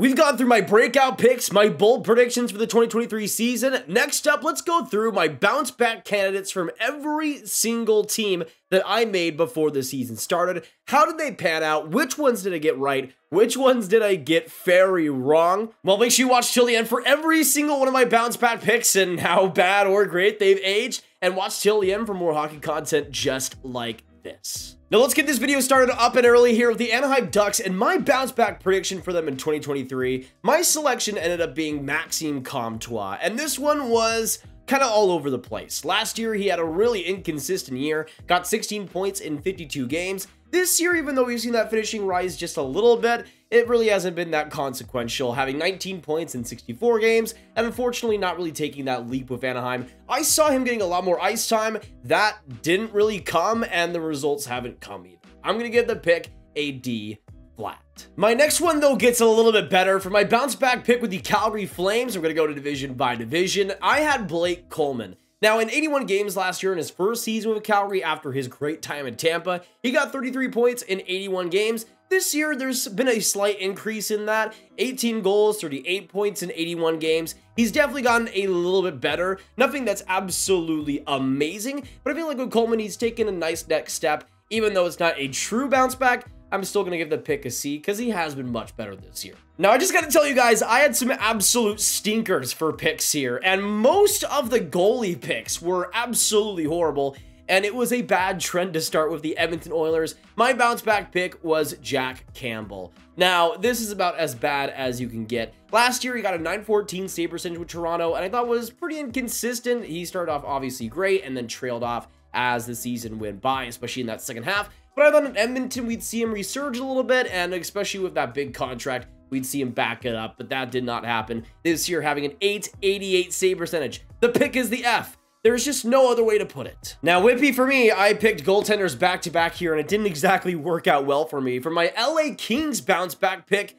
We've gone through my breakout picks, my bold predictions for the 2023 season. Next up, let's go through my bounce back candidates from every single team that I made before the season started. How did they pan out? Which ones did I get right? Which ones did I get very wrong? Well, make sure you watch till the end for every single one of my bounce back picks and how bad or great they've aged. And watch till the end for more hockey content just like this. Now let's get this video started up and early here with the Anaheim Ducks and my bounce back prediction for them in 2023. My selection ended up being Maxime Comtois, and this one was kind of all over the place. Last year, he had a really inconsistent year, got 16 points in 52 games. This year, even though we've seen that finishing rise just a little bit, it really hasn't been that consequential, having 19 points in 64 games, and unfortunately not really taking that leap with Anaheim. I saw him getting a lot more ice time. That didn't really come, and the results haven't come either. I'm going to give the pick a D flat. My next one, though, gets a little bit better. For my bounce back pick with the Calgary Flames, I'm going to go to division by division. I had Blake Coleman. Now, in 81 games last year in his first season with Calgary after his great time in Tampa, he got 33 points in 81 games. This year, there's been a slight increase in that. 18 goals, 38 points in 81 games. He's definitely gotten a little bit better. Nothing that's absolutely amazing, but I feel like with Coleman, he's taken a nice next step. Even though it's not a true bounce back, I'm still going to give the pick a C because he has been much better this year. Now, I just got to tell you guys, I had some absolute stinkers for picks here, and most of the goalie picks were absolutely horrible, and it was a bad trend to start with the Edmonton Oilers. My bounce back pick was Jack Campbell. Now, this is about as bad as you can get. Last year, he got a .914 save percentage with Toronto, and I thought was pretty inconsistent. He started off obviously great and then trailed off as the season went by, especially in that second half. But I thought in Edmonton, we'd see him resurge a little bit, and especially with that big contract, we'd see him back it up, but that did not happen. This year, having an .888 save percentage. The pick is the F. There's just no other way to put it. Now, Whippy, for me, I picked goaltenders back-to-back here, and it didn't exactly work out well for me. For my LA Kings bounce-back pick,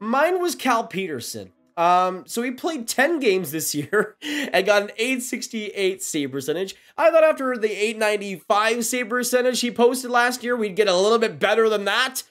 mine was Cal Peterson. So he played 10 games this year and got an .868 save percentage. I thought after the .895 save percentage he posted last year, we'd get a little bit better than that,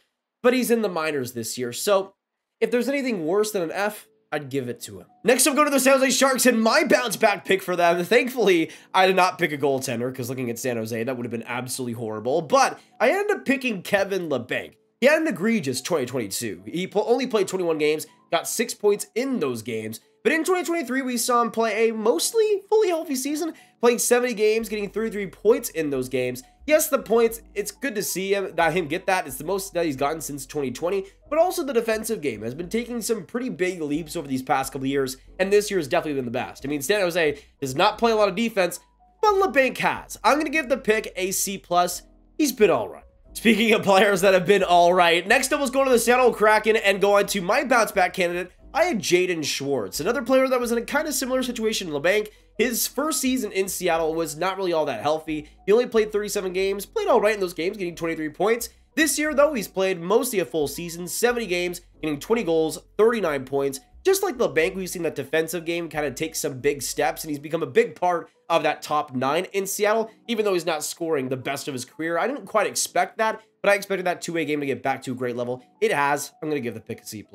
but he's in the minors this year. So if there's anything worse than an F, I'd give it to him. Next, I'm going to the San Jose Sharks and my bounce back pick for them. Thankfully, I did not pick a goaltender because looking at San Jose, that would have been absolutely horrible, but I ended up picking Kevin Labanc. He had an egregious 2022. He only played 21 games, got 6 points in those games. But in 2023, we saw him play a mostly fully healthy season, playing 70 games, getting 33 points in those games. Yes, the points, it's good to see him get that. It's the most that he's gotten since 2020. But also the defensive game has been taking some pretty big leaps over these past couple of years. And this year has definitely been the best. I mean, San Jose does not play a lot of defense, but Labanc has. I'm going to give the pick a C+. He's been all right. Speaking of players that have been all right, next up was going to the Seattle Kraken and going to my bounce back candidate. I had Jaden Schwartz, another player that was in a kind of similar situation to Labanc. His first season in Seattle was not really all that healthy. He only played 37 games, played all right in those games, getting 23 points. This year, though, he's played mostly a full season, 70 games, getting 20 goals, 39 points. Just like Labanc, we've seen that defensive game kind of take some big steps, and he's become a big part of that top 9 in Seattle, even though he's not scoring the best of his career. I didn't quite expect that, but I expected that two-way game to get back to a great level. It has. I'm going to give the pick a C+.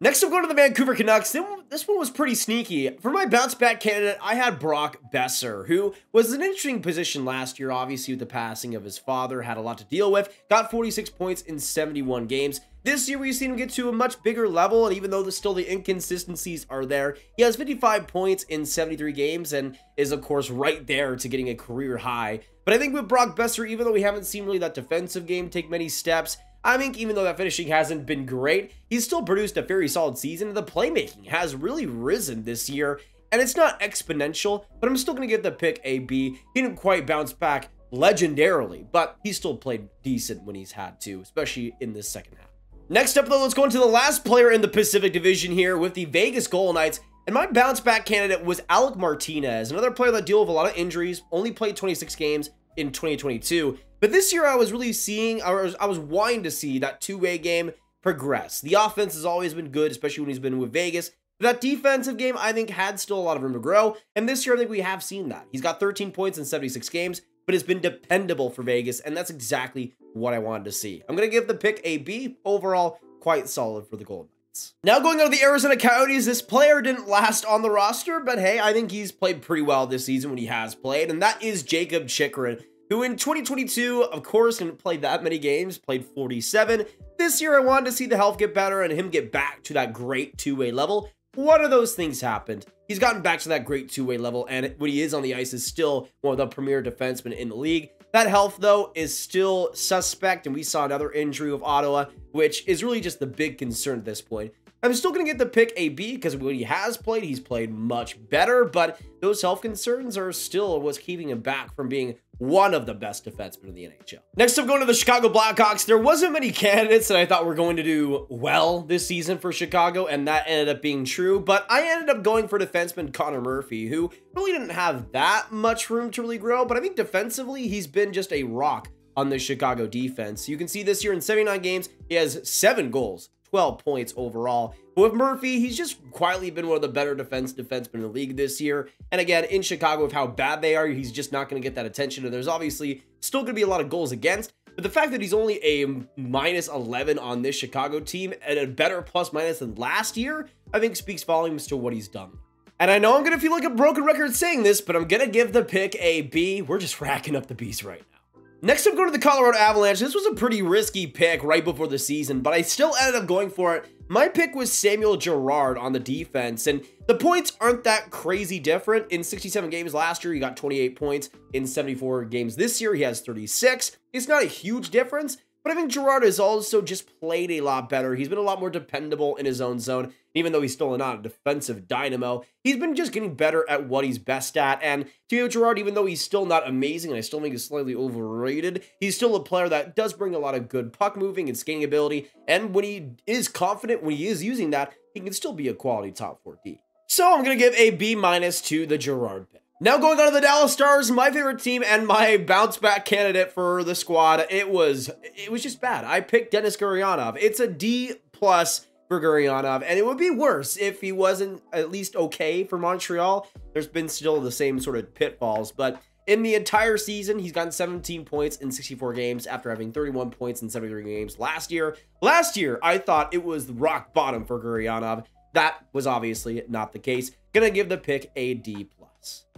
Next, I'm going to the Vancouver Canucks. This one was pretty sneaky. For my bounce-back candidate, I had Brock Besser, who was in an interesting position last year, obviously with the passing of his father, had a lot to deal with, got 46 points in 71 games. This year, we've seen him get to a much bigger level, and even though still the inconsistencies are there, he has 55 points in 73 games and is, of course, right there to getting a career high. But I think with Brock Besser, even though we haven't seen really that defensive game take many steps, I think even though that finishing hasn't been great, he's still produced a very solid season. The playmaking has really risen this year, and it's not exponential, but I'm still going to give the pick a B. He didn't quite bounce back legendarily, but he still played decent when he's had to, especially in this second half. Next up, though, let's go into the last player in the Pacific Division here with the Vegas Golden Knights. And my bounce back candidate was Alec Martinez, another player that dealt with a lot of injuries, only played 26 games in 2022. But this year I was really seeing, I was wanting to see that two-way game progress. The offense has always been good, especially when he's been with Vegas. But that defensive game, I think, had still a lot of room to grow. And this year, I think we have seen that. He's got 13 points in 76 games, but has been dependable for Vegas. And that's exactly what I wanted to see. I'm going to give the pick a B. Overall, quite solid for the Golden Knights. points. Now going on to the Arizona Coyotes, this player didn't last on the roster, but hey, I think he's played pretty well this season when he has played, and that is Jacob Chychrun, who in 2022, of course, didn't play that many games, played 47. This year, I wanted to see the health get better and him get back to that great two-way level. One of those things happened. He's gotten back to that great two-way level, and when he is on the ice, is still one of the premier defensemen in the league. That health, though, is still suspect, and we saw another injury of Ottawa, which is really just the big concern at this point. I'm still going to get the pick a B because when he has played, he's played much better, but those health concerns are still what's keeping him back from being one of the best defensemen in the NHL. Next up, going to the Chicago Blackhawks, there wasn't many candidates that I thought were going to do well this season for Chicago, and that ended up being true, but I ended up going for defenseman Connor Murphy, who really didn't have that much room to really grow, but I think defensively, he's been just a rock on the Chicago defense. You can see this year in 79 games, he has 7 goals, 12 points overall. But with Murphy, he's just quietly been one of the better defensemen in the league this year. And again, in Chicago, with how bad they are, he's just not going to get that attention. And there's obviously still going to be a lot of goals against. But the fact that he's only a -11 on this Chicago team and a better plus-minus than last year, I think speaks volumes to what he's done. And I know I'm going to feel like a broken record saying this, but I'm going to give the pick a B. We're just racking up the Bs right now. Next up, going to the Colorado Avalanche. This was a pretty risky pick right before the season, but I still ended up going for it. My pick was Samuel Girard on the defense, and the points aren't that crazy different. In 67 games last year, he got 28 points. In 74 games this year, he has 36. It's not a huge difference, but I think Girard has also just played a lot better. He's been a lot more dependable in his own zone. Even though he's still not a defensive dynamo, he's been just getting better at what he's best at. And Timo Girard, even though he's still not amazing, and I still think he's slightly overrated, he's still a player that does bring a lot of good puck moving and skating ability. And when he is confident, when he is using that, he can still be a quality top 4 D. So I'm going to give a B- to the Girard pick. Now going on to the Dallas Stars, my favorite team and my bounce back candidate for the squad. It was just bad. I picked Denis Gurianov. It's a D+ for Gurianov, and it would be worse if he wasn't at least okay for Montreal. There's been still the same sort of pitfalls, but in the entire season, he's gotten 17 points in 64 games after having 31 points in 73 games last year. Last year, I thought it was rock bottom for Gurianov. That was obviously not the case. Gonna give the pick a D+.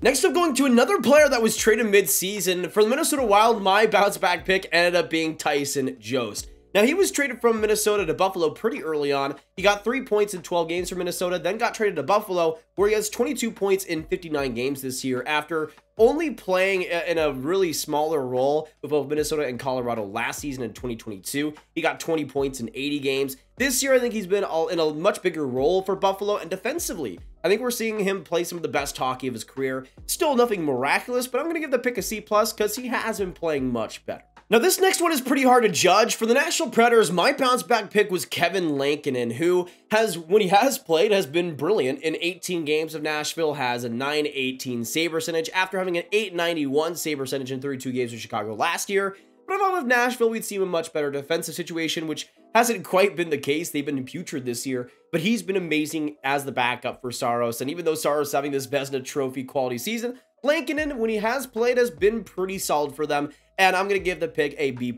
Next up, going to another player that was traded mid-season. For the Minnesota Wild, my bounce back pick ended up being Tyson Jost. Now, he was traded from Minnesota to Buffalo pretty early on. He got 3 points in 12 games for Minnesota, then got traded to Buffalo, where he has 22 points in 59 games this year after only playing in a really smaller role with both Minnesota and Colorado last season in 2022. He got 20 points in 80 games. This year, I think he's been in a much bigger role for Buffalo, and defensively, I think we're seeing him play some of the best hockey of his career. Still nothing miraculous, but I'm going to give the pick a C+ because he has been playing much better. Now, this next one is pretty hard to judge. For the Nashville Predators, my bounce back pick was Kevin Lankinen, who has, when he has played, has been brilliant. In 18 games of Nashville, has a .918 save percentage after having an .891 save percentage in 32 games with Chicago last year. But I thought with Nashville, we'd see a much better defensive situation, which hasn't quite been the case. They've been putrid this year, but he's been amazing as the backup for Saros. And even though Saros is having this Vezina Trophy quality season, Lankinen, when he has played, has been pretty solid for them, and I'm going to give the pick a B+.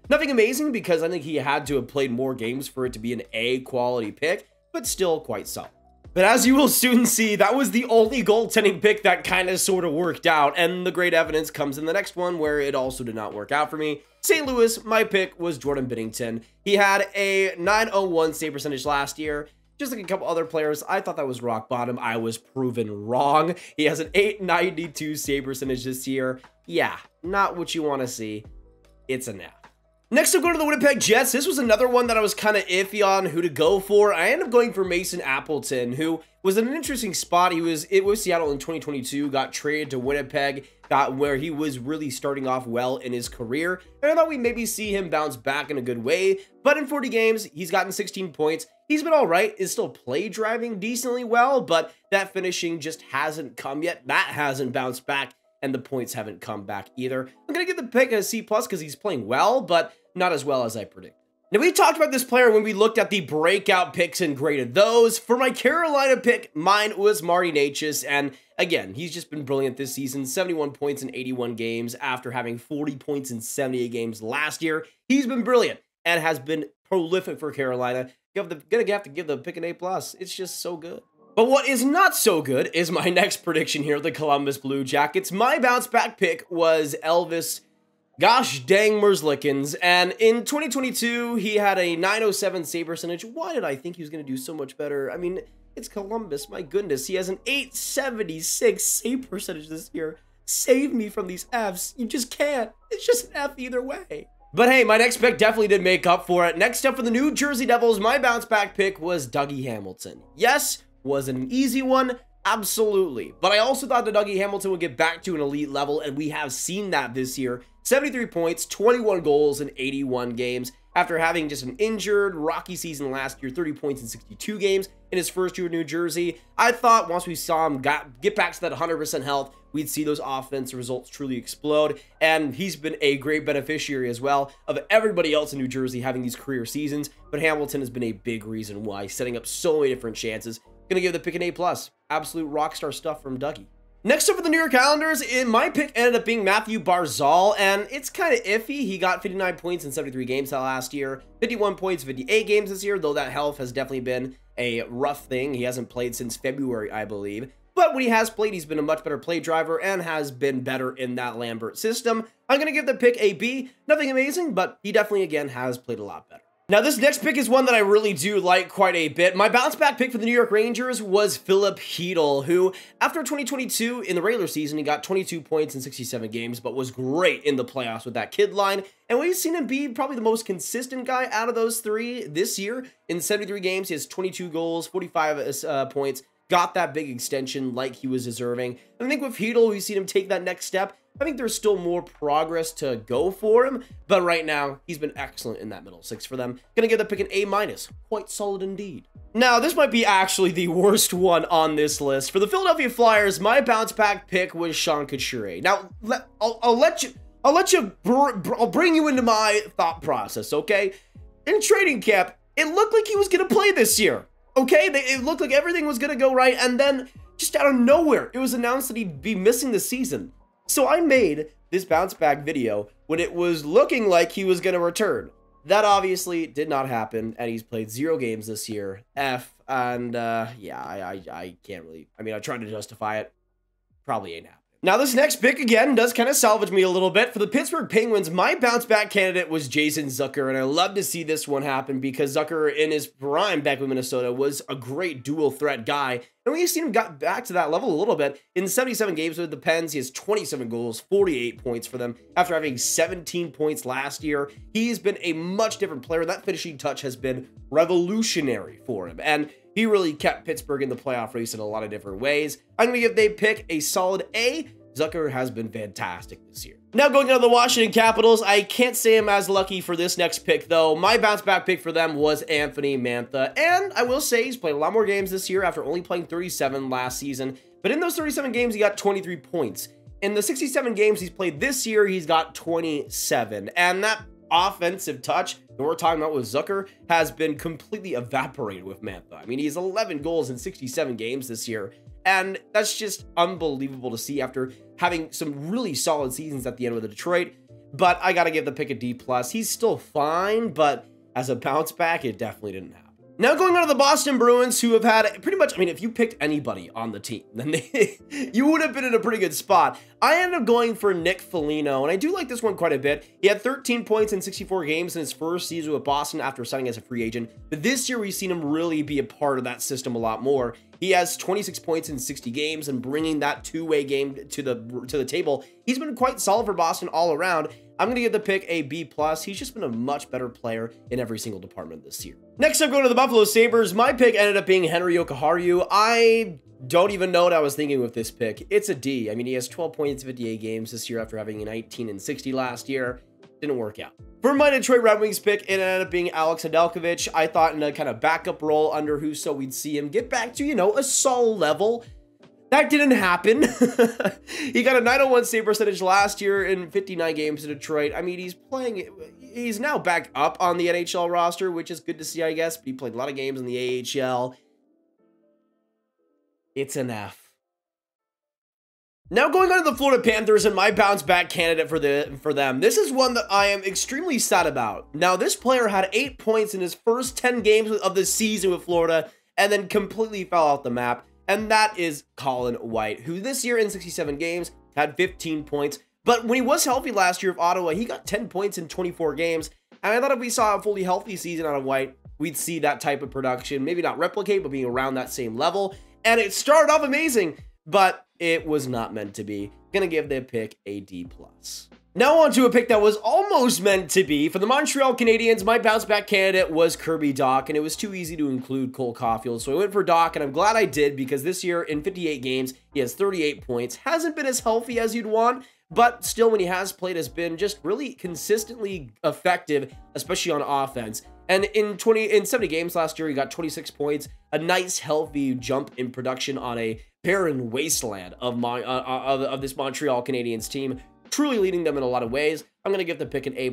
Nothing amazing because I think he had to have played more games for it to be an A quality pick, but still quite solid. But as you will soon see, that was the only goaltending pick that kind of sort of worked out, and the great evidence comes in the next one where it also did not work out for me. St. Louis, my pick was Jordan Binnington. He had a .901 save percentage last year. Just like a couple other players, I thought that was rock bottom. I was proven wrong. He has an .892 save percentage this year. Yeah, not what you want to see. It's a nap. Next up, go to the Winnipeg Jets. This was another one that I was kind of iffy on who to go for. I ended up going for Mason Appleton, who was in an interesting spot. It was Seattle in 2022, got traded to Winnipeg, got where he was really starting off well in his career. And I thought we'd maybe see him bounce back in a good way. But in 40 games, he's gotten 16 points. He's been all right, is still play driving decently well, but that finishing just hasn't come yet. That hasn't bounced back, and the points haven't come back either. I'm going to give the pick a C+ because he's playing well, but not as well as I predicted. Now, we talked about this player when we looked at the breakout picks and graded those. For my Carolina pick, mine was Marty Necas, and again, he's just been brilliant this season. 71 points in 81 games after having 40 points in 78 games last year. He's been brilliant and has been prolific for Carolina. Gonna have to give the pick an A+. It's just so good. But what is not so good is my next prediction here, the Columbus Blue Jackets. My bounce back pick was Elvis gosh dang Merzlikins, and in 2022, he had a 907 save percentage. Why did I think he was going to do so much better? I mean, it's Columbus, my goodness. He has an 876 save percentage this year. Save me from these Fs. You just can't. It's just an F either way. But hey, my next pick definitely did make up for it. Next up for the New Jersey Devils, my bounce back pick was Dougie Hamilton. Yes, wasn't an easy one. Absolutely. But I also thought that Dougie Hamilton would get back to an elite level, and we have seen that this year. 73 points, 21 goals in 81 games. After having just an injured, rocky season last year, 30 points in 62 games in his first year in New Jersey, I thought once we saw him get back to that 100% health, we'd see those offensive results truly explode. And he's been a great beneficiary as well of everybody else in New Jersey having these career seasons. But Hamilton has been a big reason why, setting up so many different chances. Gonna give the pick an A+. Absolute rock star stuff from Dougie. Next up for the New York Islanders, my pick ended up being Matthew Barzal, and it's kind of iffy. He got 59 points in 73 games last year, 51 points, 58 games this year, though that health has definitely been a rough thing. He hasn't played since February, I believe. But when he has played, he's been a much better play driver and has been better in that Lambert system. I'm going to give the pick a B. Nothing amazing, but he definitely, again, has played a lot better. Now, this next pick is one that I really do like quite a bit. My bounce back pick for the New York Rangers was Philip Hedl, who, after 2022, in the regular season, he got 22 points in 67 games, but was great in the playoffs with that kid line. And we've seen him be probably the most consistent guy out of those three this year. In 73 games, he has 22 goals, 45 points, got that big extension like he was deserving. And I think with Hedl, we've seen him take that next step. I think there's still more progress to go for him, but right now, he's been excellent in that middle six for them. Gonna give the pick an A-. Quite solid indeed. Now, this might be actually the worst one on this list. For the Philadelphia Flyers, my bounce back pick was Sean Couturier. Now, I'll bring you into my thought process, okay? In training camp, it looked like he was gonna play this year, okay? It looked like everything was gonna go right, and then just out of nowhere, it was announced that he'd be missing the season. So I made this bounce back video when it was looking like he was going to return. That obviously did not happen, and he's played 0 games this year. And yeah, I can't really, I mean, I tried to justify it. Probably ain't happening. Now, this next pick, again, does kind of salvage me a little bit. For the Pittsburgh Penguins, my bounce-back candidate was Jason Zucker, and I love to see this one happen because Zucker, in his prime back with Minnesota, was a great dual-threat guy. And we've seen him got back to that level a little bit. In 77 games with the Pens, he has 27 goals, 48 points for them. After having 17 points last year, he's been a much different player. That finishing touch has been revolutionary for him. And he really kept Pittsburgh in the playoff race in a lot of different ways. I'm going to give they pick a solid A. Zucker has been fantastic this year. Now going on to the Washington Capitals, I can't say I'm as lucky for this next pick though. My bounce back pick for them was Anthony Mantha. And I will say he's played a lot more games this year after only playing 37 last season. But in those 37 games, he got 23 points. In the 67 games he's played this year, he's got 27. And that offensive touch that we're talking about with Zucker has been completely evaporated with Mantha. I mean, he has 11 goals in 67 games this year. And that's just unbelievable to see after having some really solid seasons at the end with the Detroit. But I got to give the pick a D+. He's still fine, but as a bounce back, it definitely didn't happen. Now going on to the Boston Bruins, who have had pretty much, I mean, if you picked anybody on the team, then you would have been in a pretty good spot. I ended up going for Nick Foligno, and I do like this one quite a bit. He had 13 points in 64 games in his first season with Boston after signing as a free agent. But this year, we've seen him really be a part of that system a lot more. He has 26 points in 60 games, and bringing that two-way game to the table, he's been quite solid for Boston all around. I'm going to give the pick a B+. He's just been a much better player in every single department this year. Next up, going to the Buffalo Sabres. My pick ended up being Henri Jokiharju. I don't even know what I was thinking with this pick. It's a D. I mean, he has 12 points in 58 games this year after having 19 and 60 last year. Didn't work out. For my Detroit Red Wings pick, it ended up being Alex Nedeljkovic. I thought in a kind of backup role under Husso, we'd see him get back to, you know, a solid level. That didn't happen. He got a 901 save percentage last year in 59 games in Detroit. I mean, he's now back up on the NHL roster, which is good to see, I guess. He played a lot of games in the AHL. It's an F. Now going on to the Florida Panthers and my bounce back candidate for them. This is one that I am extremely sad about. Now this player had 8 points in his first 10 games of the season with Florida and then completely fell off the map. And that is Colin White, who this year in 67 games had 15 points. But when he was healthy last year with Ottawa, he got 10 points in 24 games. And I thought if we saw a fully healthy season out of White, we'd see that type of production, maybe not replicate, but being around that same level. And it started off amazing, but it was not meant to be. Gonna give the pick a D+. Now on to a pick that was almost meant to be. For the Montreal Canadiens, my bounce back candidate was Kirby Dach, and it was too easy to include Cole Caulfield. So I went for Dach, and I'm glad I did because this year in 58 games, he has 38 points. Hasn't been as healthy as you'd want, but still when he has played has been just really consistently effective, especially on offense. And in 70 games last year, he got 26 points, a nice healthy jump in production on a barren wasteland of this Montreal Canadiens team, truly leading them in a lot of ways. I'm going to give the pick an A+,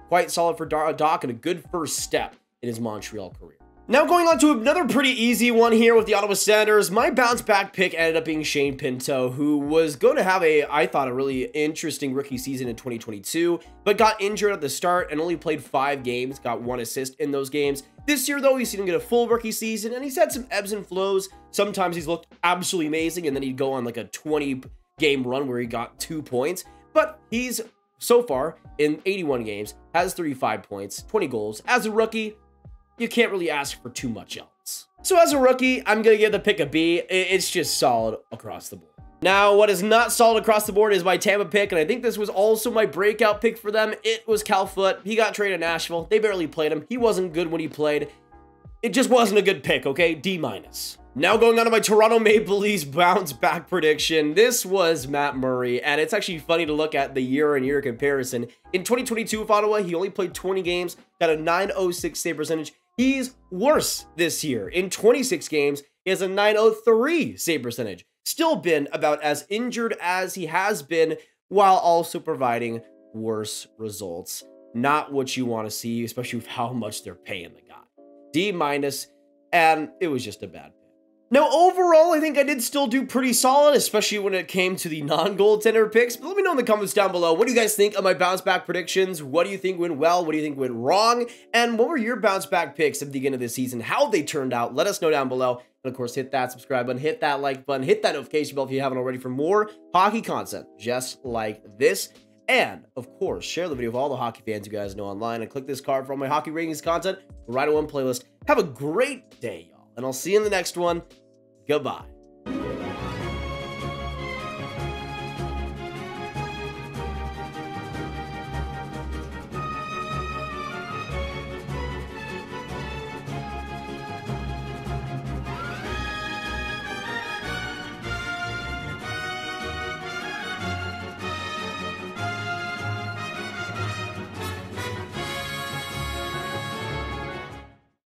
quite solid for Dach and a good first step in his Montreal career. Now going on to another pretty easy one here with the Ottawa Senators, my bounce back pick ended up being Shane Pinto, who was going to have I thought, a really interesting rookie season in 2022, but got injured at the start and only played 5 games, got 1 assist in those games. This year, though, he's going to get a full rookie season, and he's had some ebbs and flows. Sometimes he's looked absolutely amazing, and then he'd go on like a 20-game run where he got 2 points. But he's, so far, in 81 games, has 35 points, 20 goals. As a rookie, you can't really ask for too much else. So as a rookie, I'm going to give the pick a B. It's just solid across the board. Now, what is not solid across the board is my Tampa pick, and I think this was also my breakout pick for them. It was Cal Foote. He got traded to Nashville. They barely played him. He wasn't good when he played. It just wasn't a good pick, okay? D-. Now going on to my Toronto Maple Leafs bounce back prediction. This was Matt Murray, and it's actually funny to look at the year-on-year comparison. In 2022 with Ottawa, he only played 20 games, got a .906 save percentage. He's worse this year. In 26 games, he has a .903 save percentage. Still been about as injured as he has been, while also providing worse results. Not what you want to see, especially with how much they're paying the guy. D-, and it was just a bad pick. Now, overall, I think I did still do pretty solid, especially when it came to the non-goaltender picks. But let me know in the comments down below. What do you guys think of my bounce back predictions? What do you think went well? What do you think went wrong? And what were your bounce back picks at the beginning of the season? How they turned out? Let us know down below. And of course, hit that subscribe button, hit that like button, hit that notification bell if you haven't already for more hockey content just like this. And of course, share the video with all the hockey fans you guys know online and click this card for all my hockey ratings content right on one playlist. Have a great day, y'all. And I'll see you in the next one. Goodbye.